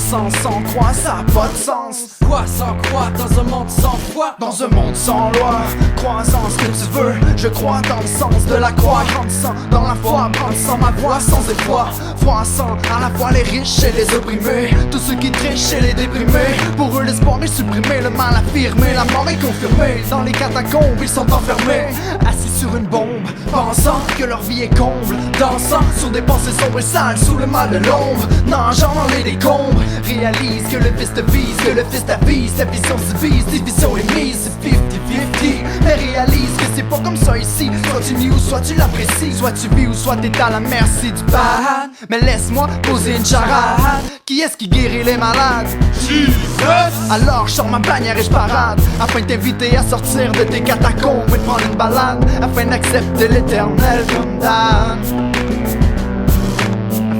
sens, sans croix, ça a pas de sens. Quoi sans croix dans un monde sans foi? Dans un monde sans loi, crois en ce que tu veux. Je crois dans le sens de la croix, grandissant dans la foi, brandissant ma voix sans effroi. Froissant à la fois les riches et les opprimés, tous ceux qui trichent et les déprimés. Pour eux l'espoir est supprimé, le mal affirmé, la mort est confirmée. Dans les catacombes ils sont enfermés, assis sur une bombe, pensant que leur vie est comble. Dansant sur des pensées sombres et sales, sous le mal de l'ombre, nageant dans les décombres. Réalise que le fils te vise, que le fils t'avise. Ta vision se vise, division est mise, c'est 50-50. Mais réalise que c'est pas comme ça ici. Soit tu nies ou soit tu l'apprécies. Soit tu vis ou soit t'es à la merci du bad. Mais laisse-moi poser une charade. Qui est-ce qui guérit les malades? Jesus! Alors je sors ma bannière et je parade, afin de t'inviter à sortir de tes catacombes et de prendre une balade, afin d'accepter l'éternel comme d'hab.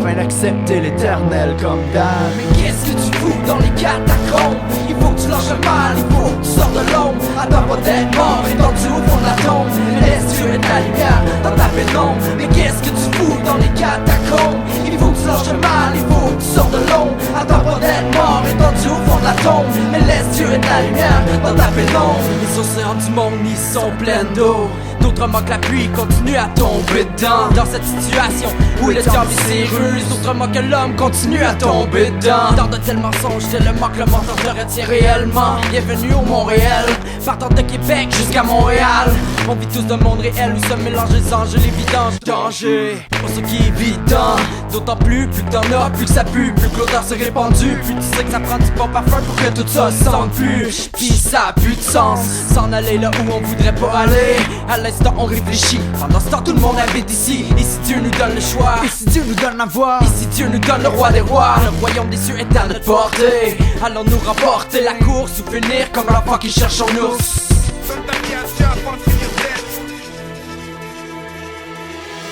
Afin d'accepter l'éternel comme d'hab. Mais qu'est-ce que tu fous dans les catacombes? Il faut que tu lâches le mal, il faut que tu sors de l'ombre. Attends pas d'être mort, étendu au fond de la tombe. Laisse Dieu et ta lumière dans ta pénombre. Mais qu'est-ce que tu fous dans les catacombes? Il faut que tu lâches le mal, il faut que tu sors de l'ombre. Attends pas d'être mort, étendu au fond de la tombe. Mais laisse Dieu et ta lumière dans ta pénombre. Les océans du monde ils sont pleins d'eau. D'autrement que la pluie continue à tomber dedans. Dans cette situation où le diable s'éruse, autrement que l'homme continue à tomber dedans. Dans de tels mensonges, tellement que le menteur te retient réellement. Bienvenue au Montréal, partant de Québec jusqu'à Montréal. On vit tous d'un monde réel où se mélangent les anges et les vidanges. Danger pour ce qui est évident. D'autant plus que t'en as, plus que ça pue, plus que l'odeur s'est répandue. Plus tu sais que ça prend du bon parfum pour que tout ça sente plus. Pis ça a plus de sens, s'en aller là où on voudrait pas aller. À l'instant on réfléchit, pendant ce temps tout le monde habite ici. Et si Dieu nous donne le choix, et si Dieu nous donne la voix, et si Dieu nous donne le roi des rois, le royaume des cieux est à notre portée. Allons nous remporter la course ou finir comme l'enfant qui cherche son ours.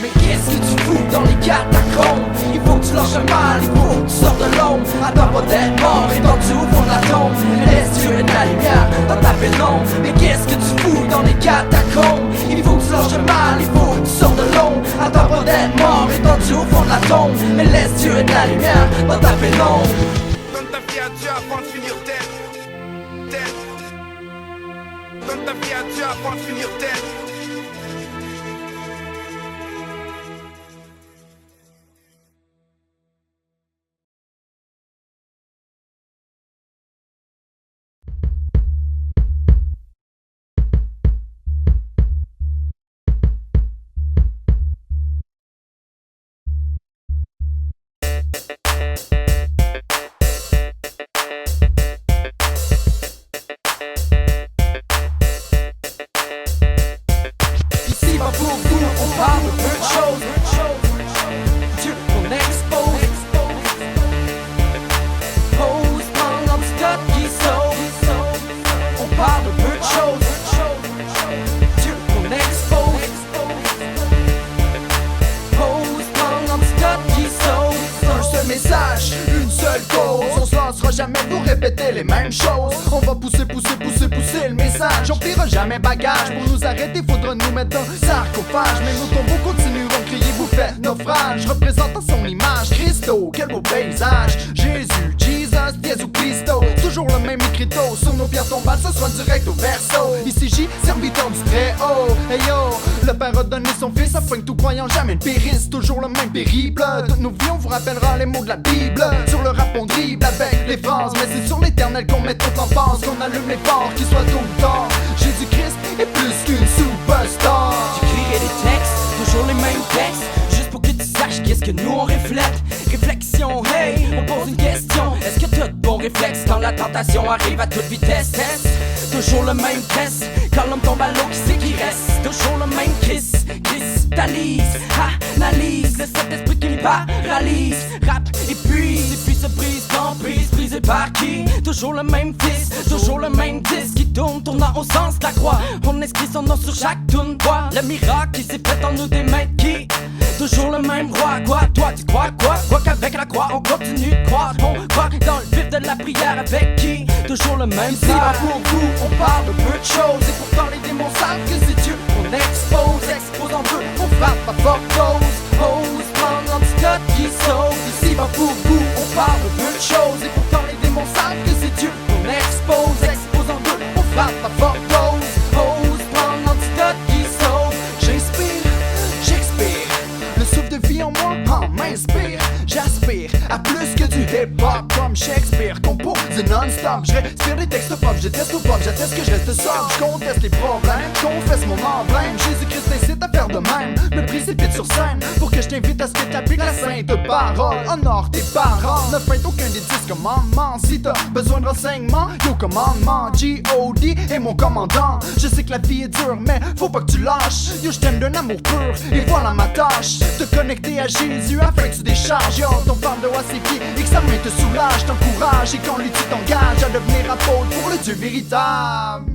Mais qu'est-ce que tu fous dans les catacombes? Il faut que tu lâches le mal, il faut que tu sors de l'ombre. Attends pas d'être mort, étendu au fond de la tombe. Laisse Dieu et ta lumière dans ta pénombre. Mais qu'est-ce que tu fous dans les catacombes? Il faut que tu lâches le mal, il faut que tu sors de l'ombre. Attends pas d'être mort, étendu au fond de la tombe. Mais laisse Dieu et ta lumière dans ta pénombre. Donne ta vie à Dieu avant de finir tête. Donne ta vie à Dieu avant de finir tête. Pour vous, on parle de peu de choses. Dieu qu'on expose. Pose pendant du code qui sauve. On parle de peu de choses. Dieu qu'on expose. Pose pendant du code qui sauve. un seul message, une seule cause. On se lancera jamais pour répéter les mêmes choses. On va pousser le message. On pliera jamais bagage. Pour nous arrêter, faudra nous mettre dans un sarcophage. Mais nos tombeaux continueront de crier, vous faites naufrage. Représentant son image, Christo, quel beau paysage. Jésus, Jesus, Jésus Christo. Toujours le même écriteau. Sur nos pierres tombales, ce soit direct au verso. Ici J, serviteur du très haut. Hey yo, le père a donné son fils afin que tout croyant jamais ne périsse. Toujours le même périple. Toutes nos vies, on vous rappellera les mots de la Bible. Sur le rap, on dribble avec les phrases. Mais c'est sur l'éternel qu'on met toute l'enfance. Qu'on allume les phares, qu'ils soient tout le temps. Jésus-Christ est plus qu'une superstar. J'écrirai des textes, toujours les mêmes textes. Juste pour que tu saches qu'est-ce que nous on reflète. Réflexion, hey, on pose une question. Est-ce que t'as de bons réflexes quand la tentation arrive à toute vitesse? Test, toujours le même test. Quand l'homme tombe à l'eau, qui c'est qui reste? Toujours le même cristallise, analyse. Le Saint-Esprit qui me paralyse. Rap, épuise, et puis se brise, emprise. Brisé par qui? Toujours le même fils, toujours le même disque qui tourne, tournant au sens de la croix. On inscrit son nom sur chaque tune, quoi. Le miracle qui s'est fait en nous des maîtres qui? Toujours le même roi, quoi? Toi tu crois quoi? Quoi qu'avec la croix on continue de croire. On croit dans le vif de la prière avec qui? Toujours le même Ici va pour vous, on parle de peu de choses. Et pourtant les démons savent que c'est Dieu qu'on expose. Expose en deux, on frappe à forte dose. Ose prendre l'antidote qui sauve. Ici va pour vous, on parle de peu de choses. Et pourtant hip-hop comme Shakespeare, composé non-stop. Je respire des textes pop, je déteste pop, j'atteste que je reste sobre. Je conteste les problèmes, confesse mon emblème. Jésus-Christ incite à faire de même, me précipite sur scène pour que je t'invite à ce que t'appliques la sainte parole. Honore tes parents, ne fête aucun des 10 commandements. Si t'as besoin de renseignements, yo commandement. G.O.D. est mon commandant. Je sais que la vie est dure, mais faut pas que tu lâches. Yo, je t'aime d'un amour pur, et voilà ma tâche. Te connecter à Jésus afin que tu décharges. Yo, ton fardeau à ses pieds et que sa main te soulage, t'encourage. Et quand lui tu t'engages à devenir apôtre pour le Dieu véritable.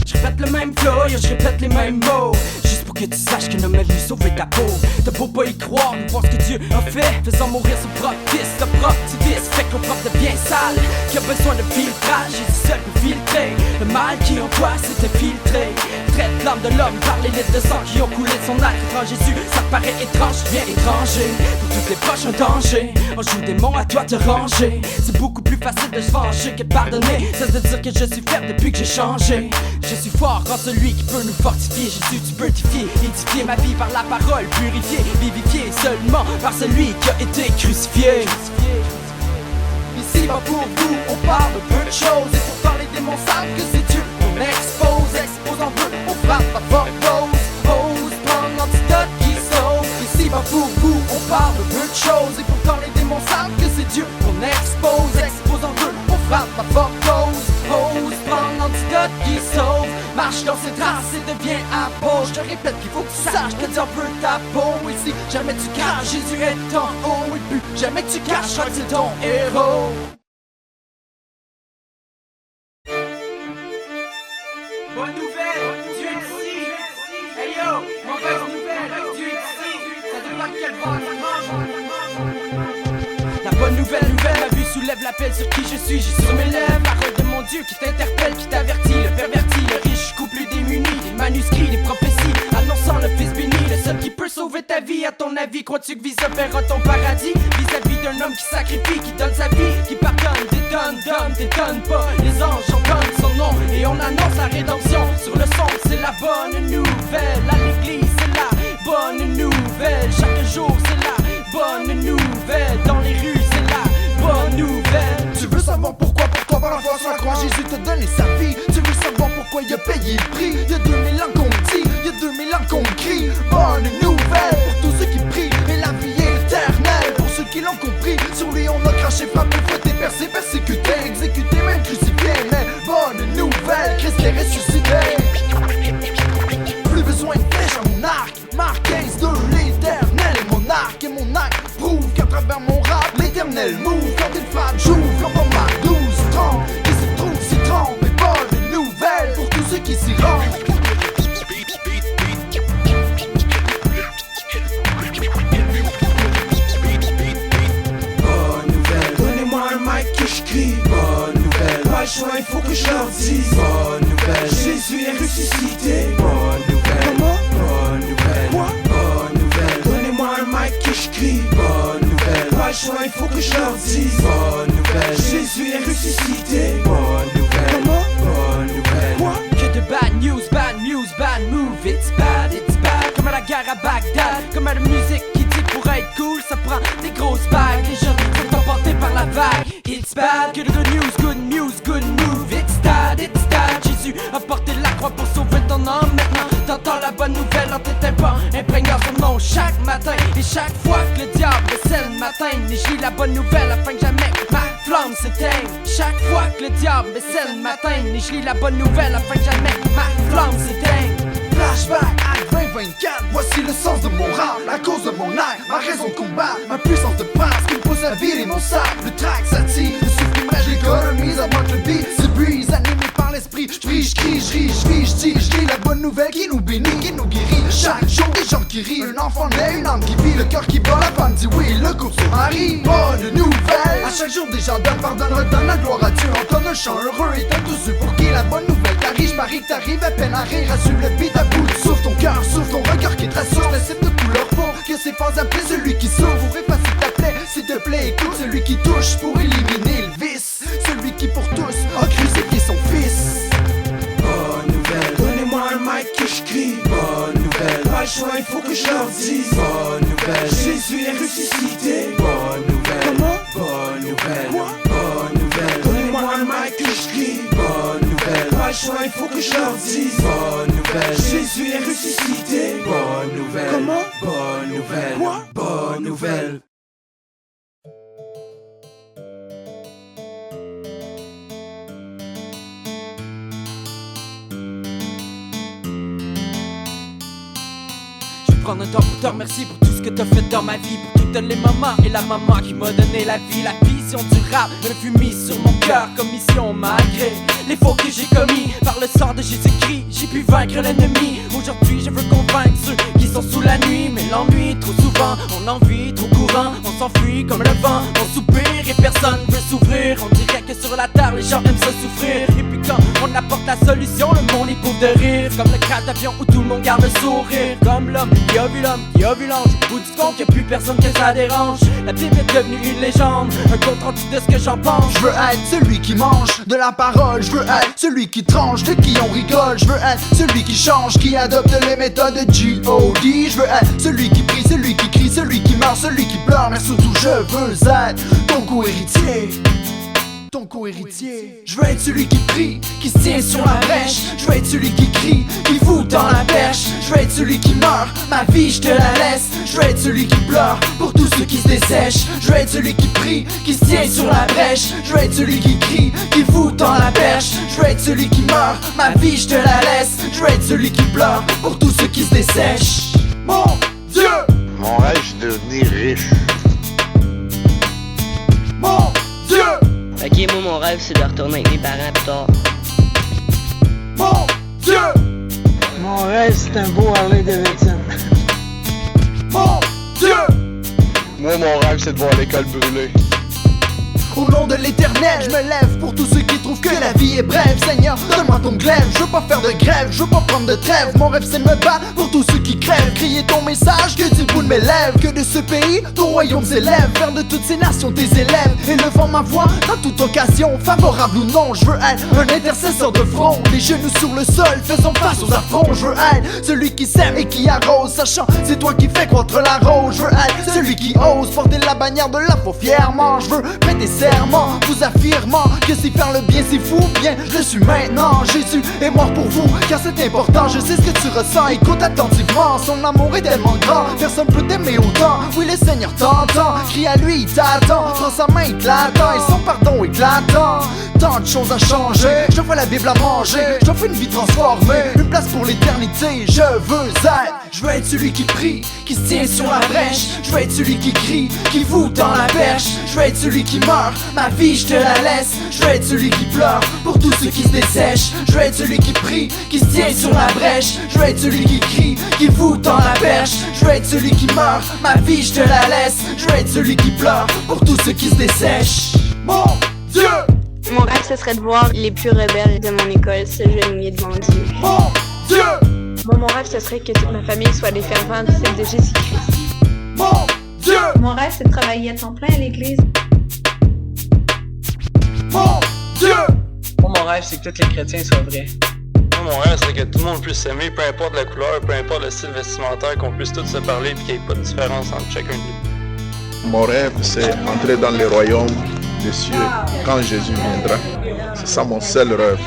Je répète le même flow, yo, je répète les mêmes mots. Juste pour que tu saches que l'homme est venu sauver ta peau. T'as beau pas y croire, mais voir ce que Dieu a fait, faisant mourir son propre fils, le propre petit fils. Fait que le propre devient sale, qui a besoin de filtrage, Jésus seul peut filtrer le mal qui en toi s'était filtré. Traite l'âme de l'homme par les litres de sang qui ont coulé de son âme. Quand Jésus, ça te paraît étrange, tu viens étranger. Pour tous tes proches un danger, on joue des mots à toi te ranger. C'est beaucoup plus facile de se venger que de pardonner. Cesse de dire que je suis faible depuis que j'ai changé. Je suis fort en celui qui peut nous fortifier. Jésus, tu peux édifier ma vie par la parole, purifier, vivifier seulement par celui qui a été crucifié. Ici bas pour vous, on parle de peu de choses. Et pourtant les démons savent que c'est Dieu qu'on expose. Expose en peu, on frappe à forte dose. Ose prendre l'antidote qui sauve. Ici bas pour vous, on parle de peu de choses. Et pourtant les démons savent que c'est Dieu qu'on expose. Expose en peu, on frappe à forte dose. Ose prendre l'antidote qui sauve. Marche dans ses traces et deviens apôtre. Je te répète qu'il faut que tu saches que Dieu veut ta peau. Ici, jamais tu caches, Jésus est en haut. Et plus jamais tu caches, je crois que c'est ton héros. Bonne nouvelle, Dieu est ici. Hey yo, mauvaise nouvelle, Dieu est ici. Ça dépend de quelle voix ça mange. La bonne nouvelle, ma vue soulève l'appel sur qui je suis. J'ai sur mes lèvres, parole de mon Dieu qui t'interpelle, qui t'avertit. Le perverti, le riche, couple démuni. Des manuscrits, des prophéties, annonçant le fils béni. Le seul qui peut sauver ta vie, à ton avis, crois-tu que visa verra ton paradis? Vis-à-vis d'un homme qui sacrifie, qui donne sa vie, qui pardonne, t'étonne pas. Les anges entendent son nom et on annonce la rédemption. Sur le son, c'est la bonne nouvelle. À l'église, c'est la bonne nouvelle. Chaque jour, c'est la bonne nouvelle. Dans les rues, c'est la bonne nouvelle. Tu veux savoir pourquoi pour toi par la foi sur la croix Jésus t'a donné sa vie. Tu veux savoir pourquoi il a payé le prix. Il y a 2000 ans qu'on dit, il y a 2000 ans qu'on crie. Bonne nouvelle pour tous ceux qui prient. Et la vie est éternelle pour ceux qui l'ont compris. Sur lui on a craché, frappé, fouetté, percé, persécuté, exécuté, même crucifié. Mais bonne nouvelle, Christ est ressuscité. Plus besoin de flèches à mon arc. Marc 15 de l'éternel est mon arc. Et mon arc prouve qu'à travers mon rap l'éternel move. Quand une femme j'ouvre comme pour ma 12 30 qui se trouve s'y trompe. Et bonne nouvelle pour tous ceux qui s'y rendent. Bonne nouvelle, pas le choix, il faut que je leur dise. Bonne nouvelle, Jésus est ressuscité. Bonne nouvelle, comment? Bonne nouvelle, quoi? Bonne nouvelle, donnez-moi un mic que je crie. Bonne nouvelle, pas le choix, il faut que je leur dise. Bonne nouvelle, Jésus est ressuscité. Bonne nouvelle, comment? Bonne nouvelle, quoi? Que de bad news, bad move. It's bad, comme à la guerre à Bagdad. Comme à la musique qui dit pour être cool, ça prend des grosses bagues. Les gens sont emportés par la vague. It's bad, que de good news, good move. It's bad, Jésus a porté la croix pour sauver ton âme. Maintenant, t'entends la bonne nouvelle en tes tympans, imprégnant son nom chaque matin. Et chaque fois que le diable essaie le matin, et je lis la bonne nouvelle afin que jamais ma flamme s'éteigne. Chaque fois que le diable essaie le matin, et je lis la bonne nouvelle afin que jamais ma flamme s'éteigne. Flashback à 2024, voici le sens de mon rap, la cause de mon art, ma raison de combat, ma puissance de phrase qui me pousse à virer mon sable. Le track s'attire, le supprimage, l'économie, ça manque le beat, se brise, animé par l'esprit. J'prie, j'crie, je lis la bonne nouvelle qui nous bénit, qui nous guérit. Chaque jour des gens qui rient, un enfant naît, une âme qui vit, le cœur qui bat, la femme dit oui, le couple se marie. Bonne nouvelle, à chaque jour des gens donnent, pardonnent, redonnent la gloire à Dieu. Entonne un chant heureux et tous ceux pour qui la bonne nouvelle t'arrive. J'parie que t'arrives à peine à rire, à suivre le beat à bout. Souffle ton cœur, souffle ton regard qui te rassure. Le cible de couleur pour que ses fans appellent celui qui s'ouvre. Pour effacer ta plaie, s'il te plaît, écoute celui qui touche pour éliminer le vice. Celui qui pour tous a crucifié son fils. Bonne nouvelle, donnez-moi un mic que je crie. Bonne nouvelle, pas le choix, il faut que je leur dise. Bonne nouvelle, Jésus est ressuscité. Bonne nouvelle, comment? bonne nouvelle, bonne nouvelle. Donnez-moi un mic que je crie, bonne nouvelle. Pas le choix, il faut que je leur dise, bonne nouvelle. Jésus est ressuscité, bonne nouvelle. Comment? Bonne nouvelle, Quoi? bonne nouvelle. Prendre un temps pour te remercier pour tout ce que t'as fait dans ma vie, pour toutes les mamans et la maman qui m'a donné la vie. La vision du rap me fut mise sur mon cœur comme mission malgré les fautes que j'ai commis. Par le sang de Jésus-Christ, j'ai pu vaincre l'ennemi. Aujourd'hui je veux convaincre ceux qui sont sous la nuit. Mais l'ennui, trop souvent, on en vit trop courant. On s'enfuit comme le vent, on soupire et personne veut s'ouvrir. On dirait que sur la terre les gens aiment se souffrir. Et puis quand on apporte la solution, le monde est pauvre de rire. Comme le crash d'avion où tout le monde garde le sourire. Comme l'homme qui a vu l'homme, qui a vu l'ange. Au bout du compte, y'a plus personne que ça dérange. La Bible est devenue une légende, un compte rendu de ce que j'en pense. Je veux être celui qui mange de la parole. Je veux être celui qui tranche, de qui on rigole. Je veux être celui qui change, qui adopte les méthodes de G.O.D. Je veux être celui qui prie, celui qui crie, celui qui meurt, celui qui pleure. Mais surtout je veux être ton co-héritier. Ton co-héritier. Je veux être celui qui prie, qui se tient sur la brèche. Je veux être celui qui crie, qui fout dans la perche. Je veux être celui qui meurt, ma vie je te la laisse. Je veux être celui qui pleure pour tous ceux qui se dessèchent. Je veux être celui qui prie, qui se tient sur la brèche. Je veux être celui qui crie, qui fout dans la perche. Je veux être celui qui meurt, ma vie je te la laisse. Je veux être celui qui pleure pour tous ceux qui se dessèchent. Mon Dieu! Mon rêve, c'est de devenir riche. Mon Dieu! Ok, moi mon rêve c'est de retourner avec mes parents plus tard. Mon Dieu! Mon rêve, c'est un beau Harley Davidson. Mon Dieu! Moi, mon rêve, c'est de voir l'école brûler. Au nom de l'éternel, je me lève pour tous ceux qui trouvent que la vie est brève. Seigneur, donne-moi ton glaive, je veux pas faire de grève, je veux pas prendre de trêve. Mon rêve c'est de me battre pour tous ceux qui crèvent. Crier ton message que du bout de mes lèvres. Que de ce pays, ton royaume s'élève. Faire de toutes ces nations tes élèves. Élevant ma voix dans toute occasion, favorable ou non. Je veux être un intercesseur de front. Les genoux sur le sol, faisons face aux affronts. Je veux être celui qui sème et qui arrose, sachant c'est toi qui fais croître la rose. Je veux être celui qui ose porter la bannière de la foi fièrement. Je veux prêter serment, vous affirmant que si faire le bien c'est fou, bien je le suis maintenant. Jésus est mort pour vous, car c'est important. Je sais ce que tu ressens, écoute attentivement. Son amour est tellement grand, personne peut t'aimer autant. Oui, le Seigneur t'entend, crie à lui, il t'attend. Prends sa main, il te l'attend, et son pardon éclatant. Tant de choses à changer, je vois la Bible à manger. Je fais une vie transformée, une place pour l'éternité. Je veux être celui qui prie, qui se tient sur la brèche. Je veux être celui qui crie, qui voûte dans la perche. Je veux être celui qui meurt, ma vie je te la laisse. Je veux être celui qui pleure pour tous ceux qui se dessèchent. Je veux être celui qui prie, qui se tient sur la brèche. Je veux être celui qui crie, qui voûte dans la perche. Je veux être celui qui meurt, ma vie je te la laisse. Je veux être celui qui pleure pour tous ceux qui se dessèchent. Mon Dieu! Mon rêve, ce serait de voir les plus rebelles de mon école se genouiller devant Dieu. Mon Dieu! Moi, mon rêve, ce serait que toute ma famille soit des fervents disciples de Jésus-Christ. Mon Dieu! Mon rêve, c'est de travailler à temps plein à l'église. Mon Dieu! Moi, mon rêve, c'est que tous les chrétiens soient vrais. Moi, mon rêve, c'est que tout le monde puisse s'aimer, peu importe la couleur, peu importe le style vestimentaire, qu'on puisse tous se parler et qu'il n'y ait pas de différence entre chacun de nous. Mon rêve, c'est entrer dans le royaume des cieux quand Jésus viendra. C'est ça mon seul rêve.